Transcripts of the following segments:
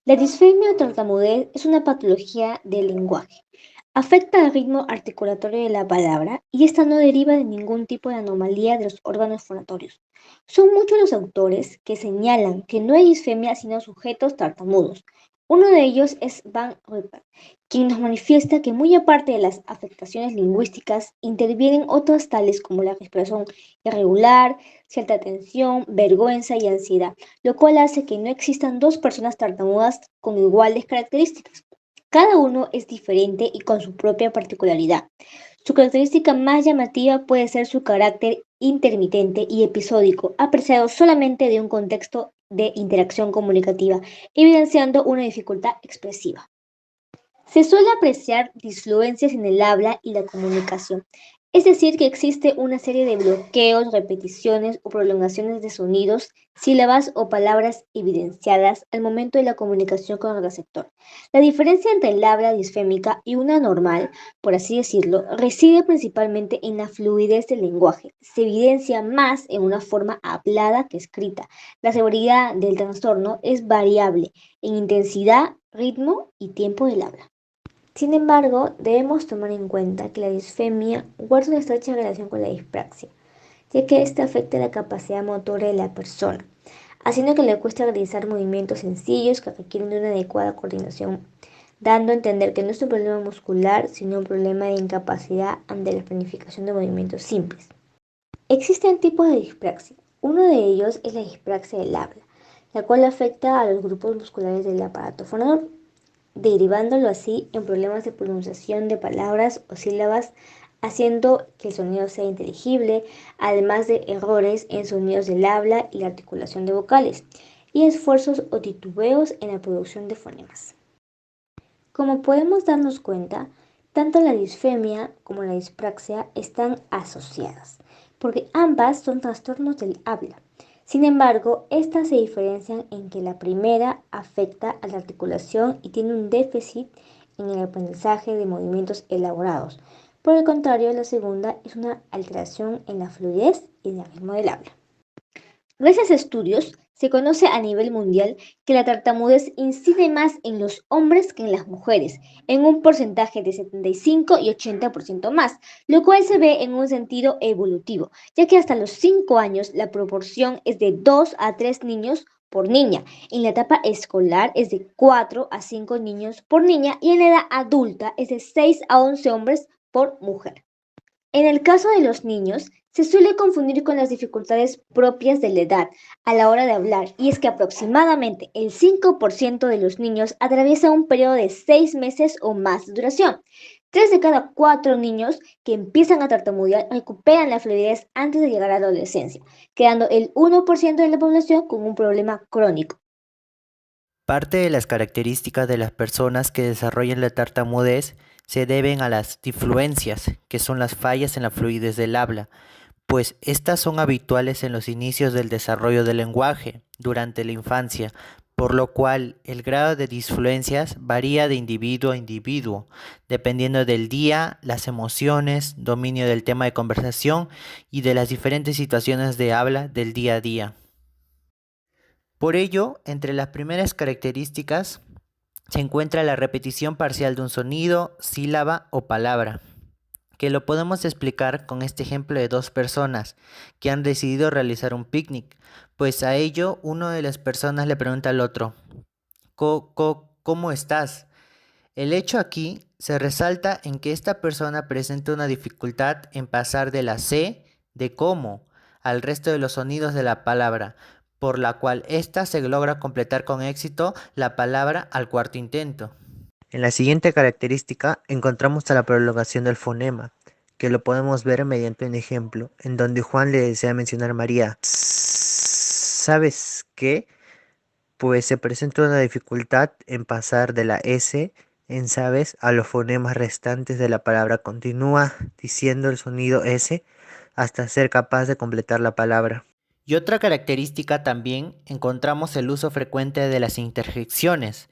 La disfemia o tartamudez es una patología del lenguaje. Afecta al ritmo articulatorio de la palabra y esta no deriva de ningún tipo de anomalía de los órganos fonatorios. Son muchos los autores que señalan que no hay disfemia sino sujetos tartamudos. Uno de ellos es Van Rupert, quien nos manifiesta que muy aparte de las afectaciones lingüísticas, intervienen otras tales como la respiración irregular, cierta tensión, vergüenza y ansiedad, lo cual hace que no existan dos personas tartamudas con iguales características. Cada uno es diferente y con su propia particularidad. Su característica más llamativa puede ser su carácter intermitente y episódico, apreciado solamente de un contexto de interacción comunicativa, evidenciando una dificultad expresiva. Se suele apreciar disfluencias en el habla y la comunicación, es decir, que existe una serie de bloqueos, repeticiones o prolongaciones de sonidos, sílabas o palabras evidenciadas al momento de la comunicación con el receptor. La diferencia entre el habla disfémica y una normal, por así decirlo, reside principalmente en la fluidez del lenguaje. Se evidencia más en una forma hablada que escrita. La severidad del trastorno es variable en intensidad, ritmo y tiempo del habla. Sin embargo, debemos tomar en cuenta que la disfemia guarda una estrecha relación con la dispraxia, ya que ésta afecta la capacidad motora de la persona, haciendo que le cueste realizar movimientos sencillos que requieren de una adecuada coordinación, dando a entender que no es un problema muscular, sino un problema de incapacidad ante la planificación de movimientos simples. Existen tipos de dispraxia. Uno de ellos es la dispraxia del habla, la cual afecta a los grupos musculares del aparato fonador, derivándolo así en problemas de pronunciación de palabras o sílabas, haciendo que el sonido sea inteligible, además de errores en sonidos del habla y la articulación de vocales, y esfuerzos o titubeos en la producción de fonemas. Como podemos darnos cuenta, tanto la disfemia como la dispraxia están asociadas, porque ambas son trastornos del habla. Sin embargo, estas se diferencian en que la primera afecta a la articulación y tiene un déficit en el aprendizaje de movimientos elaborados. Por el contrario, la segunda es una alteración en la fluidez y el ritmo del habla. Gracias a estudios, se conoce a nivel mundial que la tartamudez incide más en los hombres que en las mujeres, en un porcentaje de 75 y 80% más, lo cual se ve en un sentido evolutivo, ya que hasta los 5 años la proporción es de 2 a 3 niños por niña, en la etapa escolar es de 4 a 5 niños por niña y en la edad adulta es de 6 a 11 hombres por mujer. En el caso de los niños, se suele confundir con las dificultades propias de la edad a la hora de hablar, y es que aproximadamente el 5% de los niños atraviesa un periodo de 6 meses o más de duración. 3 de cada 4 niños que empiezan a tartamudear recuperan la fluidez antes de llegar a la adolescencia, quedando el 1% de la población con un problema crónico. Parte de las características de las personas que desarrollan la tartamudez se deben a las difluencias, que son las fallas en la fluidez del habla, pues estas son habituales en los inicios del desarrollo del lenguaje, durante la infancia, por lo cual el grado de disfluencias varía de individuo a individuo, dependiendo del día, las emociones, dominio del tema de conversación y de las diferentes situaciones de habla del día a día. Por ello, entre las primeras características se encuentra la repetición parcial de un sonido, sílaba o palabra, que lo podemos explicar con este ejemplo de dos personas que han decidido realizar un picnic, pues a ello una de las personas le pregunta al otro, ¿Cómo estás? El hecho aquí se resalta en que esta persona presenta una dificultad en pasar de la C de cómo al resto de los sonidos de la palabra, por la cual ésta se logra completar con éxito la palabra al cuarto intento. En la siguiente característica encontramos a la prolongación del fonema, que lo podemos ver mediante un ejemplo, en donde Juan le desea mencionar a María. ¿Sabes qué? Pues se presenta una dificultad en pasar de la S en sabes a los fonemas restantes de la palabra. Continúa diciendo el sonido S hasta ser capaz de completar la palabra. Y otra característica también encontramos el uso frecuente de las interjecciones,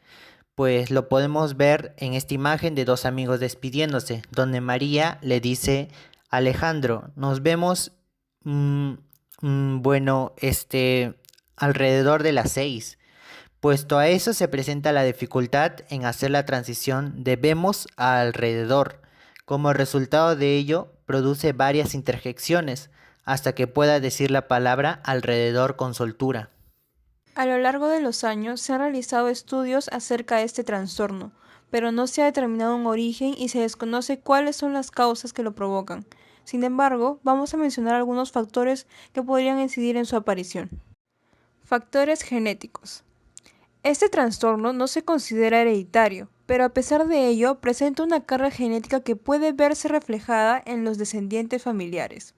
pues lo podemos ver en esta imagen de dos amigos despidiéndose, donde María le dice: Alejandro, nos vemos, bueno, alrededor de las 6. Puesto a eso se presenta la dificultad en hacer la transición de vemos a alrededor. Como resultado de ello, produce varias interjecciones hasta que pueda decir la palabra alrededor con soltura. A lo largo de los años se han realizado estudios acerca de este trastorno, pero no se ha determinado un origen y se desconoce cuáles son las causas que lo provocan. Sin embargo, vamos a mencionar algunos factores que podrían incidir en su aparición. Factores genéticos. Este trastorno no se considera hereditario, pero a pesar de ello presenta una carga genética que puede verse reflejada en los descendientes familiares.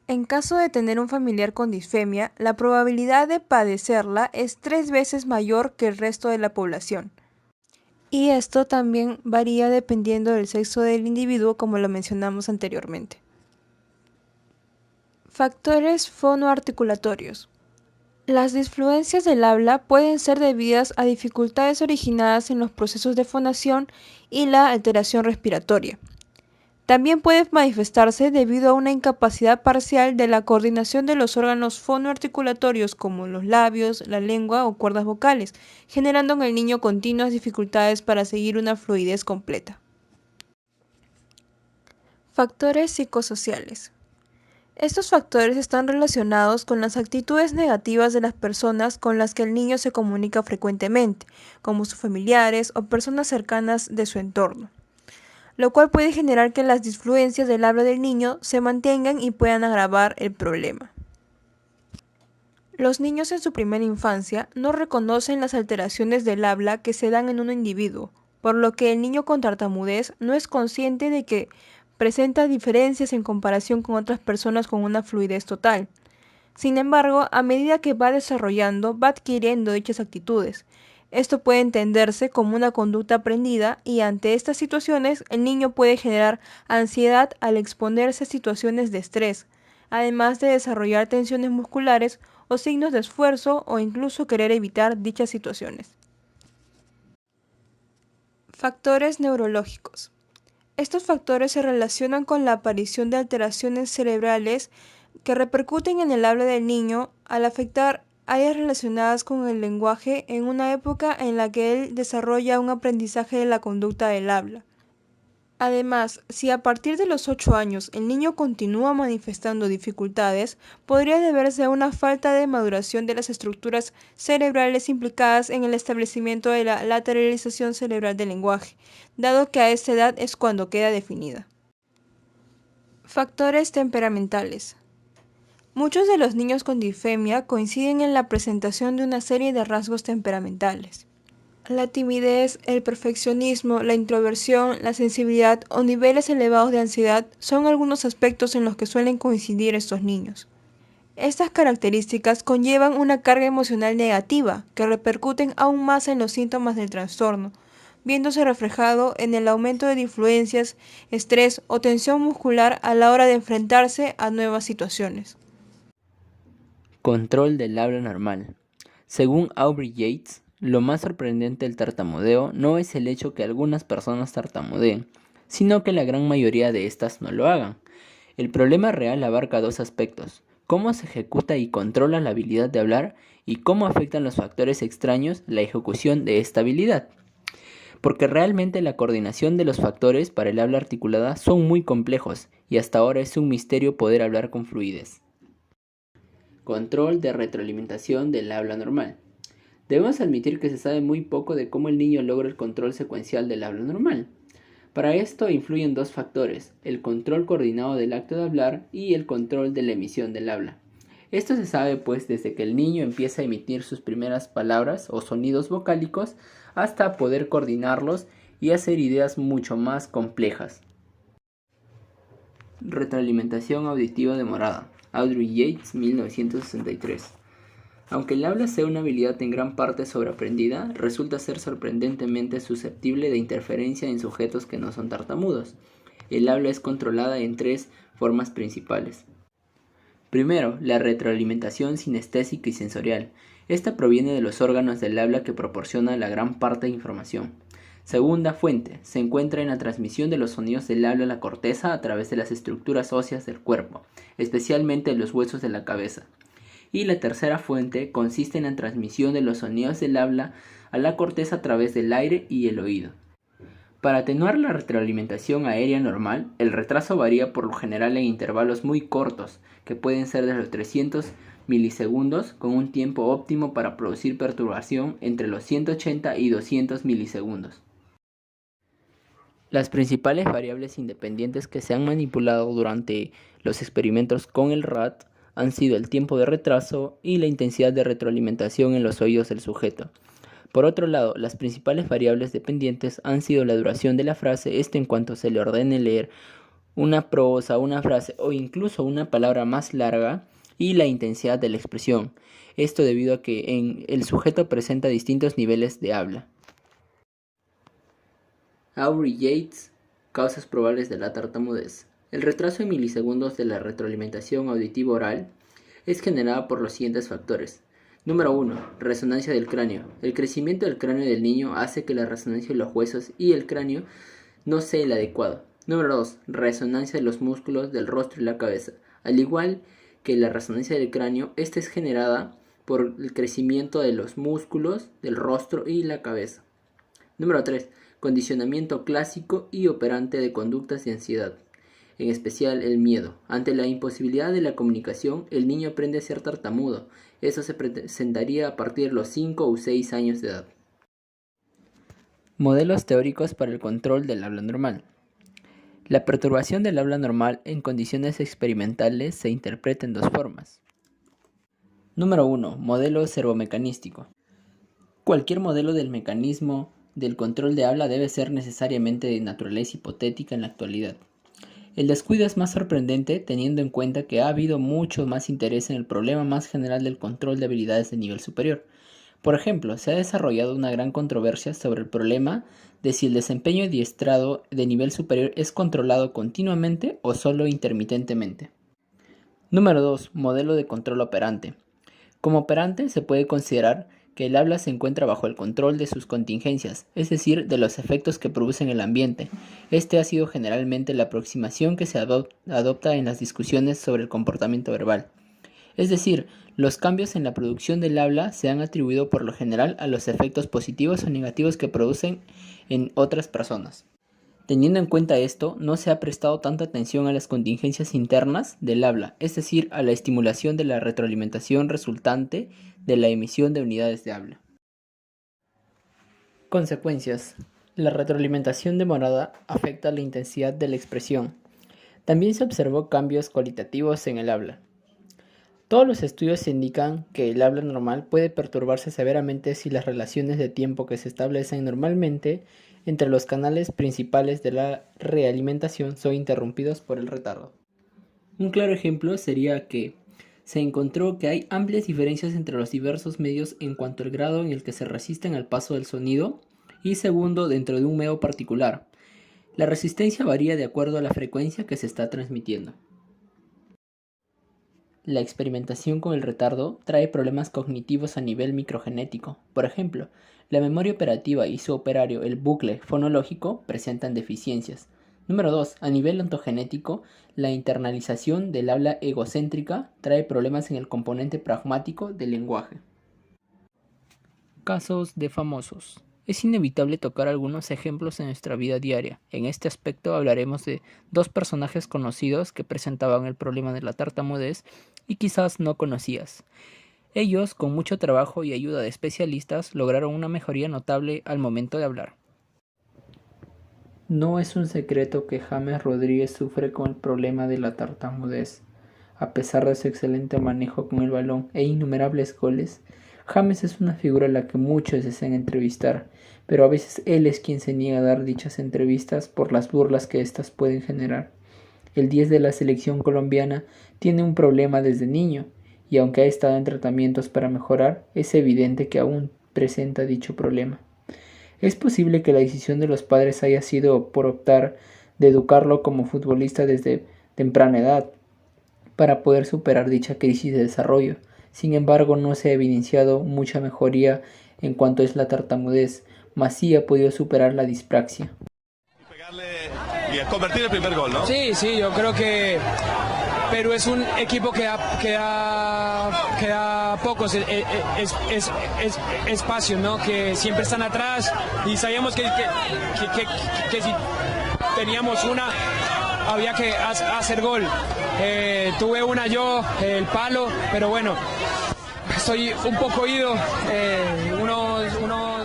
En caso de tener un familiar con disfemia, la probabilidad de padecerla es 3 veces mayor que el resto de la población. Y esto también varía dependiendo del sexo del individuo, como lo mencionamos anteriormente. Factores fonoarticulatorios. Las disfluencias del habla pueden ser debidas a dificultades originadas en los procesos de fonación y la alteración respiratoria. También puede manifestarse debido a una incapacidad parcial de la coordinación de los órganos fonoarticulatorios como los labios, la lengua o cuerdas vocales, generando en el niño continuas dificultades para seguir una fluidez completa. Factores psicosociales. Estos factores están relacionados con las actitudes negativas de las personas con las que el niño se comunica frecuentemente, como sus familiares o personas cercanas de su entorno, lo cual puede generar que las disfluencias del habla del niño se mantengan y puedan agravar el problema. Los niños en su primera infancia no reconocen las alteraciones del habla que se dan en un individuo, por lo que el niño con tartamudez no es consciente de que presenta diferencias en comparación con otras personas con una fluidez total. Sin embargo, a medida que va desarrollando, va adquiriendo dichas actitudes. Esto puede entenderse como una conducta aprendida y ante estas situaciones el niño puede generar ansiedad al exponerse a situaciones de estrés, además de desarrollar tensiones musculares o signos de esfuerzo o incluso querer evitar dichas situaciones. Factores neurológicos. Estos factores se relacionan con la aparición de alteraciones cerebrales que repercuten en el habla del niño al afectar áreas relacionadas con el lenguaje en una época en la que él desarrolla un aprendizaje de la conducta del habla. Además, si a partir de los 8 años el niño continúa manifestando dificultades, podría deberse a una falta de maduración de las estructuras cerebrales implicadas en el establecimiento de la lateralización cerebral del lenguaje, dado que a esta edad es cuando queda definida. Factores temperamentales. Muchos de los niños con disfemia coinciden en la presentación de una serie de rasgos temperamentales. La timidez, el perfeccionismo, la introversión, la sensibilidad o niveles elevados de ansiedad son algunos aspectos en los que suelen coincidir estos niños. Estas características conllevan una carga emocional negativa que repercuten aún más en los síntomas del trastorno, viéndose reflejado en el aumento de disfluencias, estrés o tensión muscular a la hora de enfrentarse a nuevas situaciones. Control del habla normal. Según Aubrey Yates, lo más sorprendente del tartamudeo no es el hecho que algunas personas tartamudeen, sino que la gran mayoría de estas no lo hagan. El problema real abarca dos aspectos: cómo se ejecuta y controla la habilidad de hablar y cómo afectan los factores extraños la ejecución de esta habilidad. Porque realmente la coordinación de los factores para el habla articulada son muy complejos y hasta ahora es un misterio poder hablar con fluidez. Control de retroalimentación del habla normal. Debemos admitir que se sabe muy poco de cómo el niño logra el control secuencial del habla normal. Para esto influyen dos factores: el control coordinado del acto de hablar y el control de la emisión del habla. Esto se sabe pues desde que el niño empieza a emitir sus primeras palabras o sonidos vocálicos hasta poder coordinarlos y hacer ideas mucho más complejas. Retroalimentación auditiva demorada. Aubrey Yates, 1963. Aunque el habla sea una habilidad en gran parte sobreaprendida, resulta ser sorprendentemente susceptible de interferencia en sujetos que no son tartamudos. El habla es controlada en 3 formas principales. Primero, la retroalimentación sinestésica y sensorial. Esta proviene de los órganos del habla que proporciona la gran parte de información. Segunda fuente, se encuentra en la transmisión de los sonidos del habla a la corteza a través de las estructuras óseas del cuerpo, especialmente los huesos de la cabeza. Y la tercera fuente consiste en la transmisión de los sonidos del habla a la corteza a través del aire y el oído. Para atenuar la retroalimentación aérea normal, el retraso varía por lo general en intervalos muy cortos, que pueden ser de los 300 milisegundos, con un tiempo óptimo para producir perturbación entre los 180 y 200 milisegundos. Las principales variables independientes que se han manipulado durante los experimentos con el rat han sido el tiempo de retraso y la intensidad de retroalimentación en los oídos del sujeto. Por otro lado, las principales variables dependientes han sido la duración de la frase, esto en cuanto se le ordene leer una prosa, una frase o incluso una palabra más larga, y la intensidad de la expresión, esto debido a que el sujeto presenta distintos niveles de habla. Aubrey Yates, causas probables de la tartamudez. El retraso en milisegundos de la retroalimentación auditiva oral es generada por los siguientes factores. Número 1. Resonancia del cráneo. El crecimiento del cráneo del niño hace que la resonancia de los huesos y el cráneo no sea el adecuado. Número 2. Resonancia de los músculos del rostro y la cabeza. Al igual que la resonancia del cráneo, esta es generada por el crecimiento de los músculos del rostro y la cabeza. Número 3. Condicionamiento clásico y operante de conductas de ansiedad, en especial el miedo. Ante la imposibilidad de la comunicación, el niño aprende a ser tartamudo. Eso se presentaría a partir de los 5 o 6 años de edad. Modelos teóricos para el control del habla normal. La perturbación del habla normal en condiciones experimentales se interpreta en dos formas. Número 1. Modelo servomecanístico. Cualquier modelo del mecanismo del control de habla debe ser necesariamente de naturaleza hipotética en la actualidad. El descuido es más sorprendente teniendo en cuenta que ha habido mucho más interés en el problema más general del control de habilidades de nivel superior. Por ejemplo, se ha desarrollado una gran controversia sobre el problema de si el desempeño adiestrado de nivel superior es controlado continuamente o solo intermitentemente. Número 2. Modelo de control operante. Como operante se puede considerar que el habla se encuentra bajo el control de sus contingencias, es decir, de los efectos que produce en el ambiente. Este ha sido generalmente la aproximación que se adopta en las discusiones sobre el comportamiento verbal. Es decir, los cambios en la producción del habla se han atribuido por lo general a los efectos positivos o negativos que producen en otras personas. Teniendo en cuenta esto, no se ha prestado tanta atención a las contingencias internas del habla, es decir, a la estimulación de la retroalimentación resultante de la emisión de unidades de habla. Consecuencias. La retroalimentación demorada afecta la intensidad de la expresión. También se observó cambios cualitativos en el habla. Todos los estudios indican que el habla normal puede perturbarse severamente si las relaciones de tiempo que se establecen normalmente entre los canales principales de la realimentación son interrumpidos por el retardo. Un claro ejemplo sería que se encontró que hay amplias diferencias entre los diversos medios en cuanto al grado en el que se resisten al paso del sonido y segundo dentro de un medio particular. La resistencia varía de acuerdo a la frecuencia que se está transmitiendo. La experimentación con el retardo trae problemas cognitivos a nivel microgenético. Por ejemplo, la memoria operativa y su operario, el bucle fonológico, presentan deficiencias. Número 2. A nivel ontogenético, la internalización del habla egocéntrica trae problemas en el componente pragmático del lenguaje. Casos de famosos. Es inevitable tocar algunos ejemplos en nuestra vida diaria. En este aspecto hablaremos de dos personajes conocidos que presentaban el problema de la tartamudez y quizás no conocías. Ellos, con mucho trabajo y ayuda de especialistas, lograron una mejoría notable al momento de hablar. No es un secreto que James Rodríguez sufre con el problema de la tartamudez. A pesar de su excelente manejo con el balón e innumerables goles, James es una figura a la que muchos desean entrevistar, pero a veces él es quien se niega a dar dichas entrevistas por las burlas que éstas pueden generar. El 10 de la selección colombiana tiene un problema desde niño, y aunque ha estado en tratamientos para mejorar, es evidente que aún presenta dicho problema. Es posible que la decisión de los padres haya sido por optar de educarlo como futbolista desde temprana edad, para poder superar dicha crisis de desarrollo. Sin embargo, no se ha evidenciado mucha mejoría en cuanto es la tartamudez, mas sí ha podido superar la dispraxia. Y convertir el primer gol, ¿no? Sí, yo creo que Perú es un equipo que ha queda pocos espacios, ¿no? Que siempre están atrás y sabíamos que si teníamos una había que hacer gol. Tuve una yo, el palo, pero bueno, estoy un poco oído, uno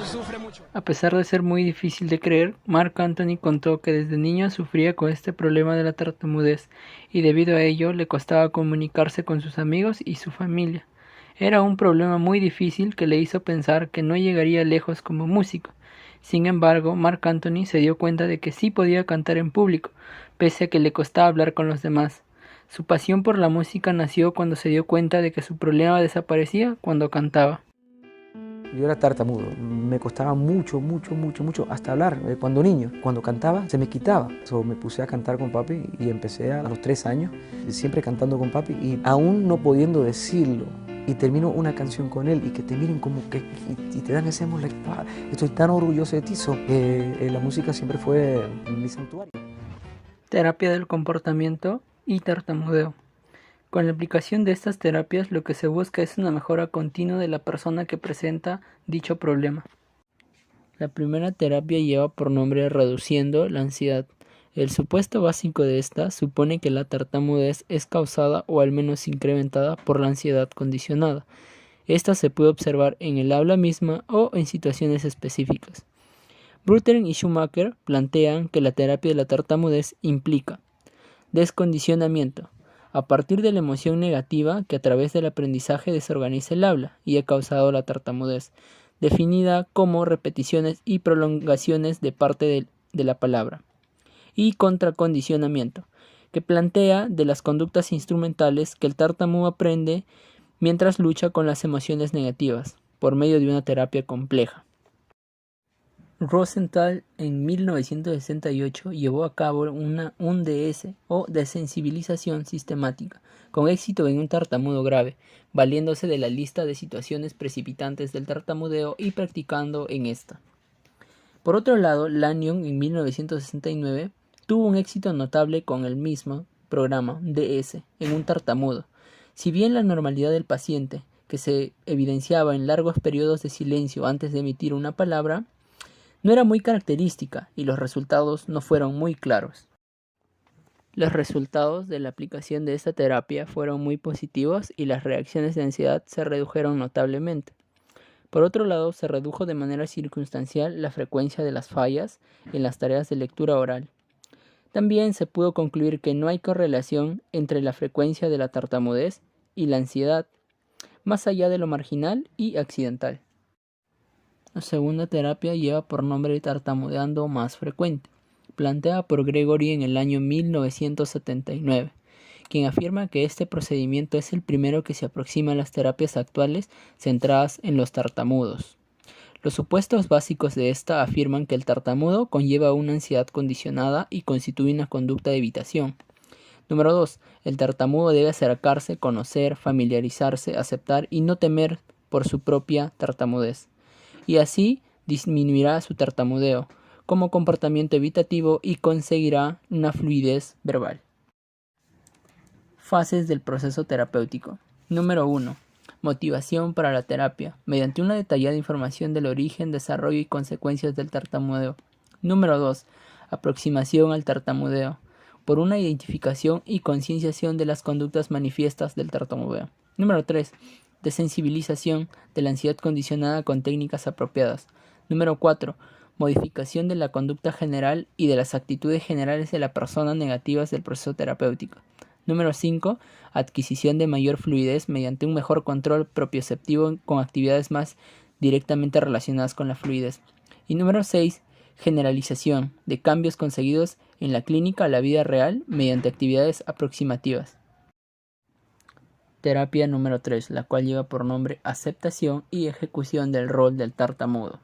sufre mucho. A pesar de ser muy difícil de creer, Marc Anthony contó que desde niño sufría con este problema de la tartamudez y debido a ello le costaba comunicarse con sus amigos y su familia. Era un problema muy difícil que le hizo pensar que no llegaría lejos como músico. Sin embargo, Marc Anthony se dio cuenta de que sí podía cantar en público, pese a que le costaba hablar con los demás. Su pasión por la música nació cuando se dio cuenta de que su problema desaparecía cuando cantaba. Yo era tartamudo, me costaba mucho hasta hablar cuando niño. Cuando cantaba se me quitaba. Me puse a cantar con papi y empecé a los 3 años, siempre cantando con papi y aún no pudiendo decirlo. Y termino una canción con él y que te miren como que y te dan ese amor, estoy tan orgulloso de ti. La música siempre fue mi santuario. Terapia del comportamiento y tartamudeo. Con la aplicación de estas terapias lo que se busca es una mejora continua de la persona que presenta dicho problema. La primera terapia lleva por nombre reduciendo la ansiedad. El supuesto básico de esta supone que la tartamudez es causada o al menos incrementada por la ansiedad condicionada. Esta se puede observar en el habla misma o en situaciones específicas. Bruteren y Schumacher plantean que la terapia de la tartamudez implica descondicionamiento, a partir de la emoción negativa que a través del aprendizaje desorganiza el habla y ha causado la tartamudez, definida como repeticiones y prolongaciones de parte de la palabra. Y contracondicionamiento, que plantea de las conductas instrumentales que el tartamudo aprende mientras lucha con las emociones negativas, por medio de una terapia compleja. Rosenthal en 1968 llevó a cabo un DS o desensibilización sistemática, con éxito en un tartamudo grave, valiéndose de la lista de situaciones precipitantes del tartamudeo y practicando en esta. Por otro lado, Lanyon en 1969 tuvo un éxito notable con el mismo programa DS en un tartamudo. Si bien la normalidad del paciente, que se evidenciaba en largos periodos de silencio antes de emitir una palabra, no era muy característica y los resultados no fueron muy claros. Los resultados de la aplicación de esta terapia fueron muy positivos y las reacciones de ansiedad se redujeron notablemente. Por otro lado, se redujo de manera circunstancial la frecuencia de las fallas en las tareas de lectura oral. También se pudo concluir que no hay correlación entre la frecuencia de la tartamudez y la ansiedad, más allá de lo marginal y accidental. La segunda terapia lleva por nombre tartamudeando más frecuente, planteada por Gregory en el año 1979, quien afirma que este procedimiento es el primero que se aproxima a las terapias actuales centradas en los tartamudos. Los supuestos básicos de esta afirman que el tartamudo conlleva una ansiedad condicionada y constituye una conducta de evitación. Número 2. El tartamudo debe acercarse, conocer, familiarizarse, aceptar y no temer por su propia tartamudez. Y así disminuirá su tartamudeo como comportamiento evitativo y conseguirá una fluidez verbal. Fases del proceso terapéutico. Número 1. Motivación para la terapia, mediante una detallada información del origen, desarrollo y consecuencias del tartamudeo. Número 2. Aproximación al tartamudeo, por una identificación y concienciación de las conductas manifiestas del tartamudeo. Número 3. Desensibilización de la ansiedad condicionada con técnicas apropiadas. Número 4. Modificación de la conducta general y de las actitudes generales de la persona negativas del proceso terapéutico. Número 5. Adquisición de mayor fluidez mediante un mejor control propioceptivo con actividades más directamente relacionadas con la fluidez. Y número 6. Generalización de cambios conseguidos en la clínica a la vida real mediante actividades aproximativas. Terapia número 3, la cual lleva por nombre aceptación y ejecución del rol del tartamudo.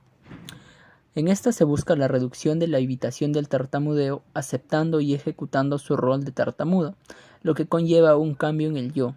En esta se busca la reducción de la evitación del tartamudeo, aceptando y ejecutando su rol de tartamudo, lo que conlleva un cambio en el yo.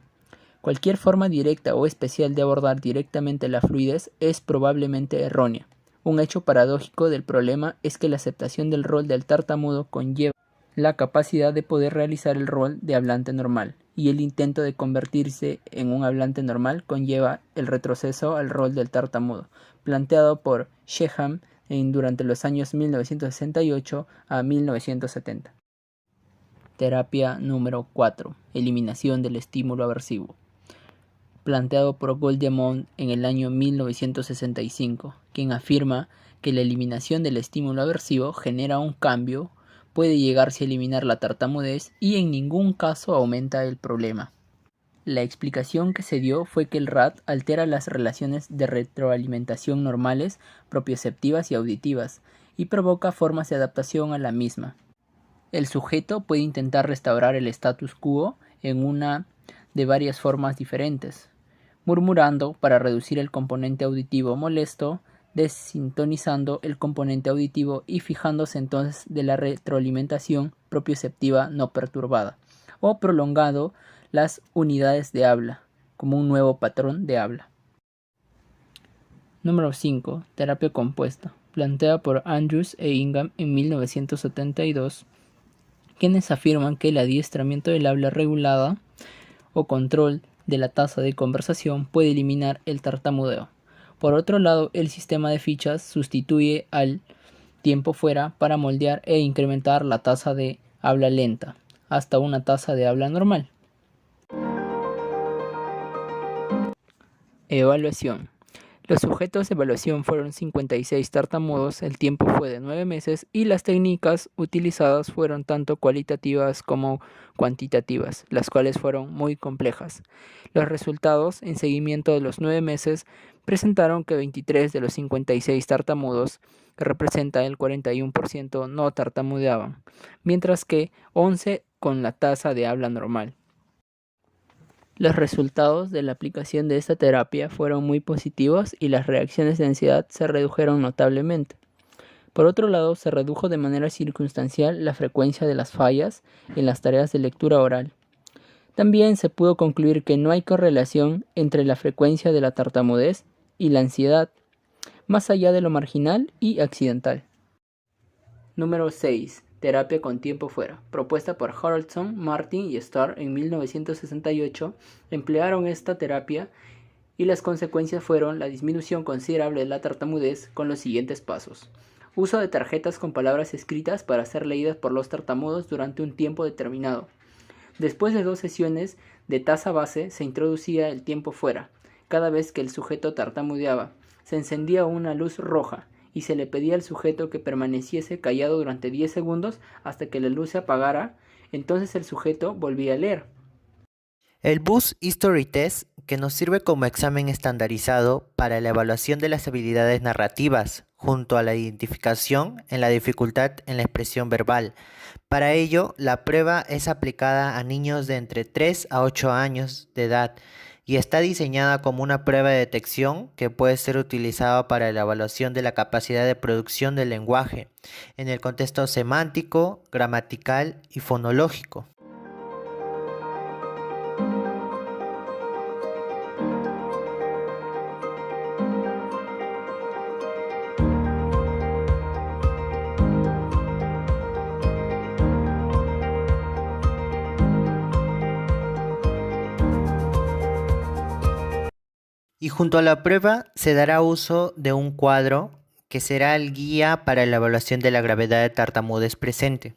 Cualquier forma directa o especial de abordar directamente la fluidez es probablemente errónea. Un hecho paradójico del problema es que la aceptación del rol del tartamudo conlleva la capacidad de poder realizar el rol de hablante normal, y el intento de convertirse en un hablante normal conlleva el retroceso al rol del tartamudo, planteado por Sheham durante los años 1968 a 1970. Terapia número 4. Eliminación del estímulo aversivo. Planteado por Goldemont en el año 1965, quien afirma que la eliminación del estímulo aversivo genera un cambio, puede llegarse a eliminar la tartamudez y en ningún caso aumenta el problema. La explicación que se dio fue que el RAT altera las relaciones de retroalimentación normales, propioceptivas y auditivas, y provoca formas de adaptación a la misma. El sujeto puede intentar restaurar el status quo en una de varias formas diferentes, murmurando para reducir el componente auditivo molesto, desintonizando el componente auditivo y fijándose entonces de la retroalimentación propioceptiva no perturbada, o prolongando las unidades de habla, como un nuevo patrón de habla. Número 5. Terapia compuesta, planteada por Andrews e Ingham en 1972, quienes afirman que el adiestramiento del habla regulada o control de la tasa de conversación puede eliminar el tartamudeo. Por otro lado, el sistema de fichas sustituye al tiempo fuera para moldear e incrementar la tasa de habla lenta hasta una tasa de habla normal. Evaluación. Los sujetos de evaluación fueron 56 tartamudos, el tiempo fue de 9 meses y las técnicas utilizadas fueron tanto cualitativas como cuantitativas, las cuales fueron muy complejas. Los resultados en seguimiento de los 9 meses presentaron que 23 de los 56 tartamudos, que representa el 41%, no tartamudeaban, mientras que 11 con la tasa de habla normal. Los resultados de la aplicación de esta terapia fueron muy positivos y las reacciones de ansiedad se redujeron notablemente. Por otro lado, se redujo de manera circunstancial la frecuencia de las fallas en las tareas de lectura oral. También se pudo concluir que no hay correlación entre la frecuencia de la tartamudez y la ansiedad, más allá de lo marginal y accidental. Número 6. Terapia con tiempo fuera. Propuesta por Haraldson, Martin y Starr en 1968, emplearon esta terapia y las consecuencias fueron la disminución considerable de la tartamudez con los siguientes pasos. Uso de tarjetas con palabras escritas para ser leídas por los tartamudos durante un tiempo determinado. Después de 2 sesiones de tasa base se introducía el tiempo fuera. Cada vez que el sujeto tartamudeaba, se encendía una luz roja y se le pedía al sujeto que permaneciese callado durante 10 segundos hasta que la luz se apagara, entonces el sujeto volvía a leer. El Bus History Test, que nos sirve como examen estandarizado para la evaluación de las habilidades narrativas, junto a la identificación en la dificultad en la expresión verbal. Para ello, la prueba es aplicada a niños de entre 3 a 8 años de edad, y está diseñada como una prueba de detección que puede ser utilizada para la evaluación de la capacidad de producción del lenguaje, en el contexto semántico, gramatical y fonológico. Y junto a la prueba se dará uso de un cuadro que será el guía para la evaluación de la gravedad de tartamudez presente.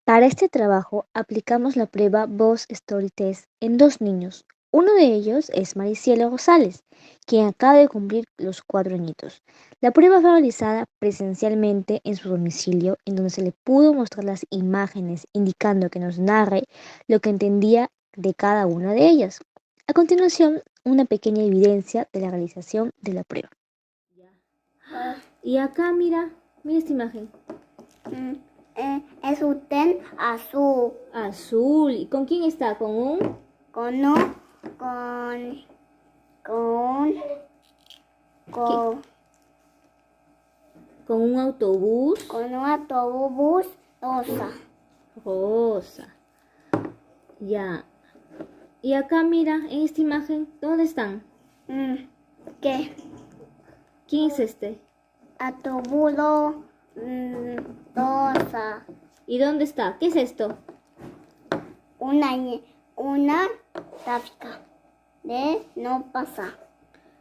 Para este trabajo aplicamos la prueba Voz Story Test en 2 niños. Uno de ellos es Maricielo Rosales, quien acaba de cumplir los 4 añitos. La prueba fue realizada presencialmente en su domicilio, en donde se le pudo mostrar las imágenes, indicando que nos narre lo que entendía de cada una de ellas. A continuación, una pequeña evidencia de la realización de la prueba. Y acá mira esta imagen. Es un ten azul. Azul. ¿Y con quién está? ¿Con un? Con un, con Con un autobús. un autobús rosa. Rosa. Ya. Y acá mira, en esta imagen, ¿dónde están? ¿Qué? ¿Quién es este? Atobulo, rosa. ¿Y dónde está? ¿Qué es esto? Una gráfica de no pasar.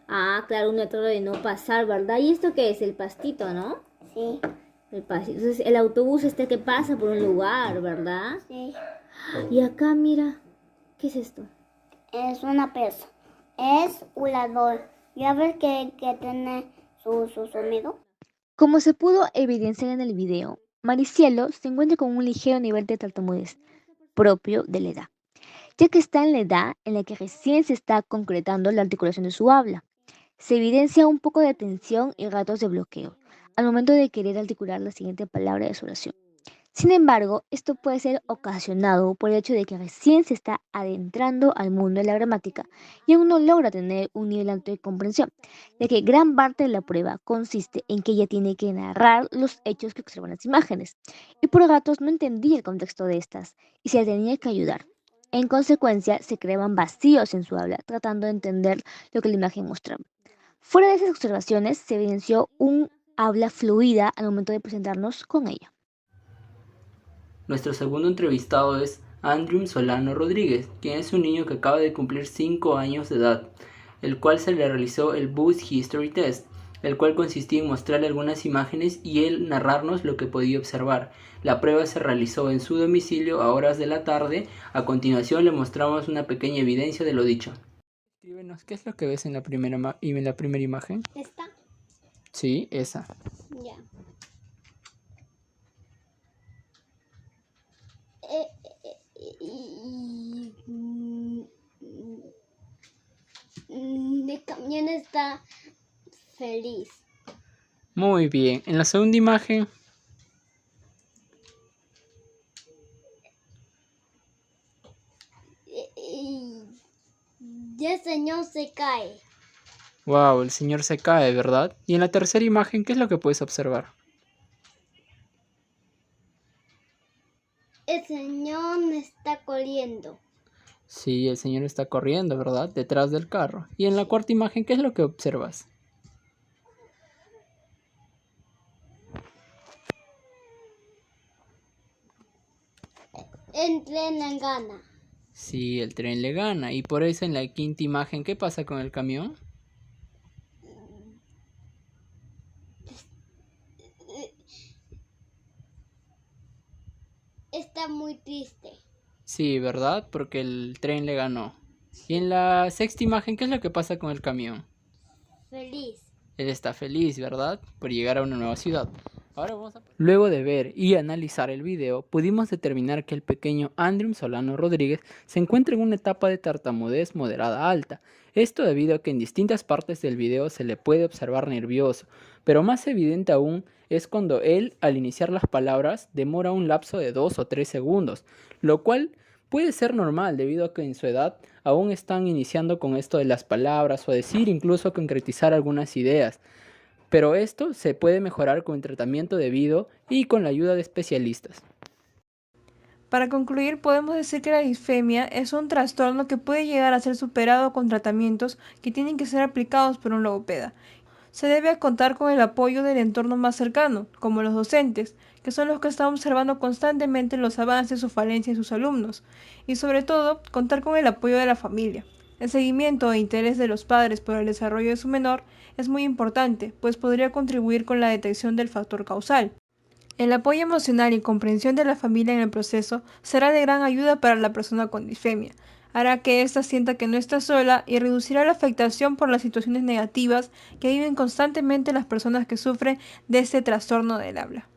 Ah, claro, un letrero de no pasar, ¿verdad? ¿Y esto qué es? El pastito, ¿no? Sí, El pastito. Entonces, el autobús que pasa por un lugar, ¿verdad? sí. Y acá mira, ¿qué es esto? Es una persona. Es un ladrón. ¿Ya ves que tiene su sonido? Como se pudo evidenciar en el video, Maricielo se encuentra con un ligero nivel de tartamudez propio de la edad, ya que está en la edad en la que recién se está concretando la articulación de su habla. Se evidencia un poco de tensión y ratos de bloqueo al momento de querer articular la siguiente palabra de su oración. Sin embargo, esto puede ser ocasionado por el hecho de que recién se está adentrando al mundo de la gramática y aún no logra tener un nivel alto de comprensión, ya que gran parte de la prueba consiste en que ella tiene que narrar los hechos que observan las imágenes, y por ratos no entendía el contexto de estas y se tenía que ayudar. En consecuencia, se creaban vacíos en su habla, tratando de entender lo que la imagen mostraba. Fuera de esas observaciones, se evidenció un habla fluida al momento de presentarnos con ella. Nuestro segundo entrevistado es Andrew Solano Rodríguez, quien es un niño que acaba de cumplir 5 años de edad, el cual se le realizó el Boost History Test, el cual consistía en mostrarle algunas imágenes y él narrarnos lo que podía observar. La prueba se realizó en su domicilio a horas de la tarde. A continuación le mostramos una pequeña evidencia de lo dicho. Escríbenos, ¿qué es lo que ves en la primera imagen? ¿Esta? Sí, esa. Ya. El camión está feliz. Muy bien. En la segunda imagen, Y el señor se cae. wow, el señor se cae, ¿verdad? Y en la tercera imagen, ¿qué es lo que puedes observar? El señor está corriendo. Sí, el señor está corriendo, ¿verdad? Detrás del carro. Y en la cuarta imagen, ¿qué es lo que observas? El tren le gana. Sí, el tren le gana. Y por eso en la quinta imagen, ¿qué pasa con el camión? Está muy triste. Sí, ¿verdad? Porque el tren le ganó. Y en la sexta imagen, ¿qué es lo que pasa con el camión? Feliz. Él está feliz, ¿verdad? Por llegar a una nueva ciudad. Luego de ver y analizar el video, pudimos determinar que el pequeño Andrew Solano Rodríguez se encuentra en una etapa de tartamudez moderada alta. Esto debido a que en distintas partes del video se le puede observar nervioso, pero más evidente aún es cuando él, al iniciar las palabras, demora un lapso de 2 o 3 segundos, lo cual puede ser normal debido a que en su edad aún están iniciando con esto de las palabras o decir incluso concretizar algunas ideas. Pero esto se puede mejorar con el tratamiento debido y con la ayuda de especialistas. Para concluir, podemos decir que la disfemia es un trastorno que puede llegar a ser superado con tratamientos que tienen que ser aplicados por un logopeda. Se debe contar con el apoyo del entorno más cercano, como los docentes, que son los que están observando constantemente los avances o falencias de sus alumnos, y sobre todo, contar con el apoyo de la familia. El seguimiento e interés de los padres por el desarrollo de su menor es muy importante, pues podría contribuir con la detección del factor causal. El apoyo emocional y comprensión de la familia en el proceso será de gran ayuda para la persona con disfemia. Hará que ésta sienta que no está sola y reducirá la afectación por las situaciones negativas que viven constantemente las personas que sufren de este trastorno del habla.